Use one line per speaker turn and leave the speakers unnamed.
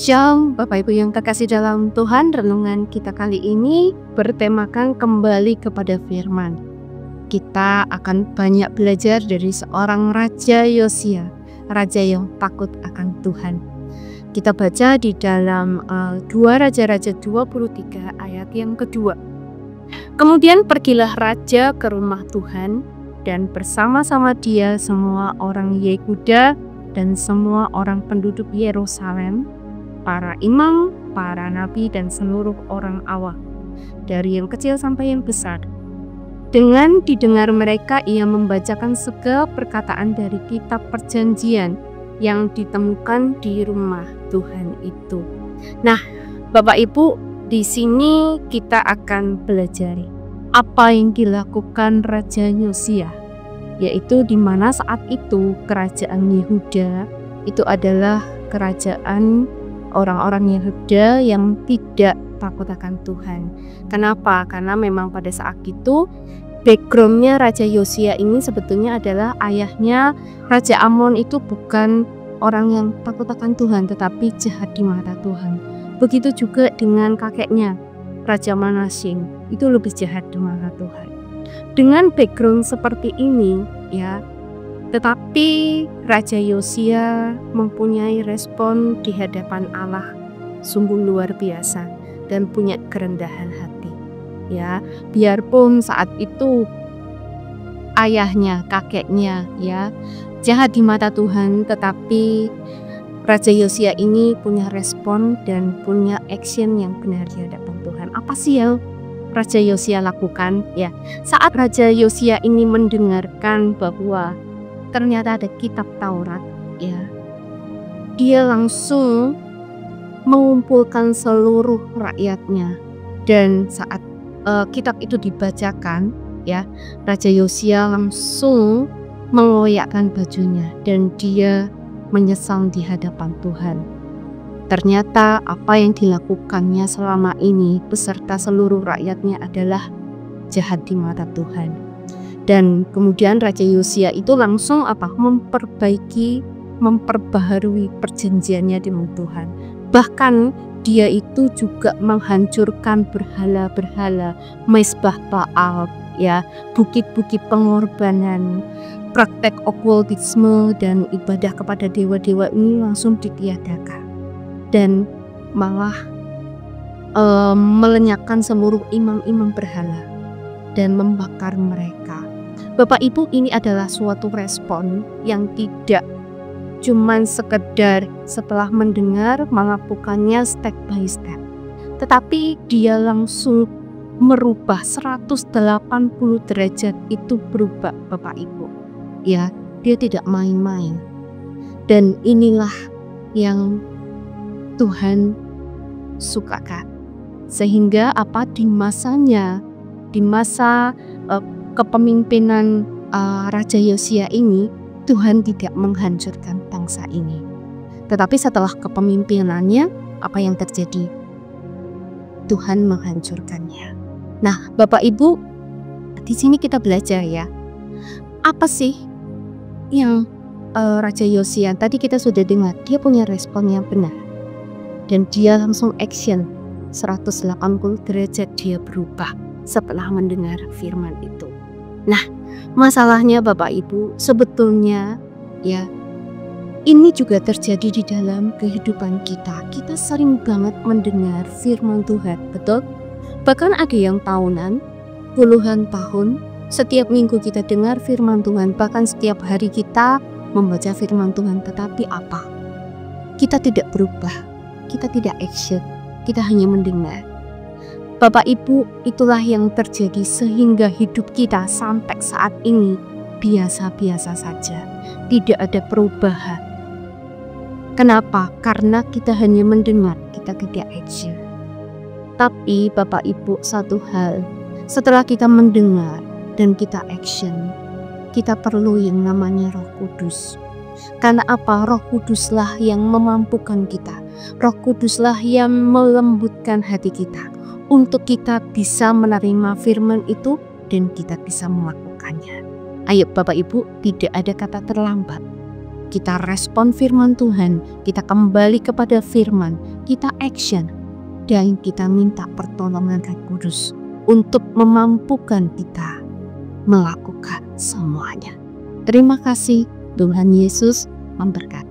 Shalom Bapak Ibu yang terkasih dalam Tuhan. Renungan kita kali ini bertemakan kembali kepada firman. Kita akan banyak belajar dari seorang Raja Yosia, raja yang takut akan Tuhan. Kita baca di dalam 2 Raja-Raja 23 ayat yang kedua. Kemudian pergilah raja ke rumah Tuhan, dan bersama-sama dia semua orang Yehuda dan semua orang penduduk Yerusalem, para imam, para nabi, dan seluruh orang awam, dari yang kecil sampai yang besar. Dengan didengar mereka, ia membacakan segala perkataan dari kitab perjanjian yang ditemukan di rumah Tuhan itu. Nah, Bapak Ibu, di sini kita akan belajar apa yang dilakukan Raja Yosia, yaitu di mana saat itu kerajaan Yehuda itu adalah kerajaan orang-orang Yehuda yang tidak takut akan Tuhan. Kenapa? Karena memang pada saat itu backgroundnya Raja Yosia ini sebetulnya adalah ayahnya Raja Amon itu bukan orang yang takut akan Tuhan, tetapi jahat di mata Tuhan. Begitu juga dengan kakeknya Raja Manasye, itu lebih jahat di mata Tuhan. Dengan background seperti ini ya, tetapi Raja Yosia mempunyai respon di hadapan Allah sungguh luar biasa dan punya kerendahan hati. Ya, biarpun saat itu ayahnya, kakeknya ya jahat di mata Tuhan, tetapi Raja Yosia ini punya respon dan punya action yang benar di hadapan Tuhan. Apa sih yang Raja Yosia lakukan? Ya, saat Raja Yosia ini mendengarkan bahwa ternyata ada kitab Taurat, ya, dia langsung mengumpulkan seluruh rakyatnya, dan saat kitab itu dibacakan, ya, Raja Yosia langsung mengoyakkan bajunya dan dia menyesal di hadapan Tuhan. Ternyata apa yang dilakukannya selama ini beserta seluruh rakyatnya adalah jahat di mata Tuhan. Dan kemudian Raja Yosia itu langsung memperbaharui perjanjiannya dengan Tuhan. Bahkan dia itu juga menghancurkan berhala-berhala, mezbah Baal, ya, bukit-bukit pengorbanan, praktek okultisme dan ibadah kepada dewa-dewa ini langsung ditiadakan. Dan malah melenyapkan seluruh imam-imam berhala dan membakar mereka. Bapak Ibu, ini adalah suatu respon yang tidak cuman sekedar setelah mendengar melakukannya step by step, tetapi dia langsung merubah 180 derajat, itu berubah Bapak Ibu. Ya, dia tidak main-main. Dan inilah yang Tuhan sukakan. Sehingga di masanya, di masa kepemimpinan Raja Yosia ini, Tuhan tidak menghancurkan bangsa ini. Tetapi setelah kepemimpinannya, apa yang terjadi? Tuhan menghancurkannya. Nah, Bapak Ibu, di sini kita belajar ya, apa sih yang Raja Yosia tadi kita sudah dengar, dia punya respon yang benar. Dan dia langsung action 180 derajat, dia berubah setelah mendengar firman itu. Nah, masalahnya Bapak Ibu, sebetulnya ya, ini juga terjadi di dalam kehidupan kita. Kita sering banget mendengar firman Tuhan, betul? Bahkan ada yang tahunan, puluhan tahun, setiap minggu kita dengar firman Tuhan, bahkan setiap hari kita membaca firman Tuhan, tetapi apa? Kita tidak berubah, kita tidak action, kita hanya mendengar. Bapak Ibu, itulah yang terjadi sehingga hidup kita sampai saat ini biasa-biasa saja, tidak ada perubahan. Kenapa? Karena kita hanya mendengar, kita tidak action. Tapi Bapak Ibu, satu hal, setelah kita mendengar dan kita action, kita perlu yang namanya Roh Kudus. Karena apa? Roh Kuduslah yang memampukan kita. Roh Kuduslah yang melembutkan hati kita untuk kita bisa menerima firman itu dan kita bisa melakukannya. Ayo Bapak Ibu, tidak ada kata terlambat. kita respon firman Tuhan, kita kembali kepada firman, kita action, dan kita minta pertolongan Roh Kudus untuk memampukan kita melakukan semuanya. Terima kasih, Tuhan Yesus memberkati.